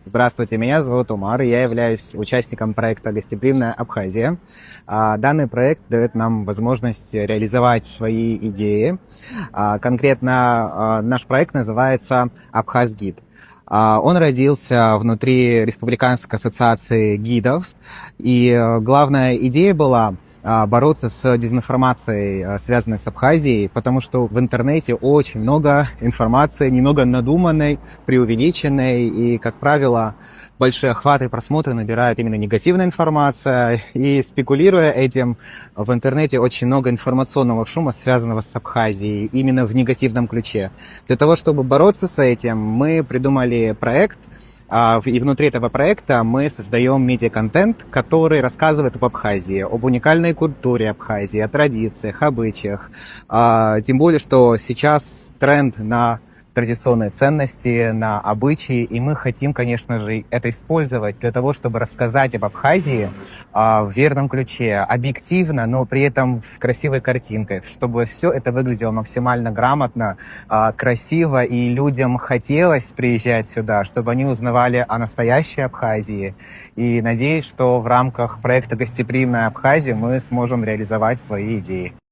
Здравствуйте, меня зовут Умар, и я являюсь участником проекта «Гостеприимная Абхазия». Данный проект дает нам возможность реализовать свои идеи. Конкретно наш проект называется «Абхазгид». Он родился внутри Республиканской ассоциации гидов, и главная идея была бороться с дезинформацией, связанной с Абхазией, потому что в интернете очень много информации, немного надуманной, преувеличенной, и, как правило, большие охваты и просмотры набирает именно негативная информация, и спекулируя этим, в интернете очень много информационного шума, связанного с Абхазией, именно в негативном ключе. Для того, чтобы бороться с этим, мы придумали проект, и внутри этого проекта мы создаем медиа-контент, который рассказывает об Абхазии, об уникальной культуре Абхазии, о традициях, обычаях. Тем более, что сейчас тренд на традиционные ценности, на обычаи, и мы хотим, конечно же, это использовать для того, чтобы рассказать об Абхазии в верном ключе, объективно, но при этом с красивой картинкой, чтобы все это выглядело максимально грамотно, красиво, и людям хотелось приезжать сюда, чтобы они узнавали о настоящей Абхазии. И надеюсь, что в рамках проекта «Гостеприимная Абхазия» мы сможем реализовать свои идеи.